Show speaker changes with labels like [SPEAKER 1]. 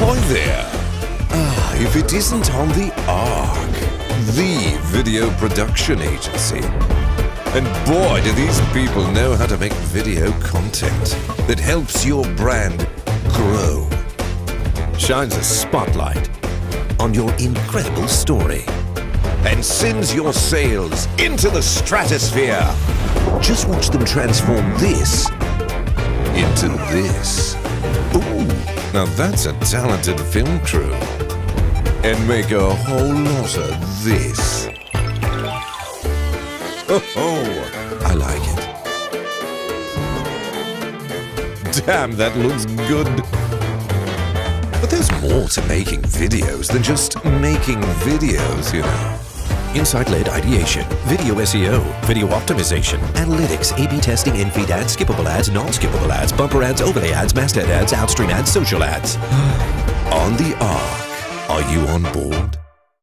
[SPEAKER 1] boy there. If it isn't on the Arc, the video production agency. And boy, do these people know how to make video content that helps your brand grow. Shines a spotlight on your incredible story and sends your sales into the stratosphere. Just watch them transform this into this. Ooh, now that's a talented film crew. And make a whole lot of this. Oh, I like it. Damn, that looks good. But there's more to making videos than just making videos, you know. Insight-led ideation, video SEO, video optimization, analytics, A/B testing, in-feed ads, skippable ads, non-skippable ads, bumper ads, overlay ads, masthead ads, outstream ads, social ads. On the Arc, are you on board?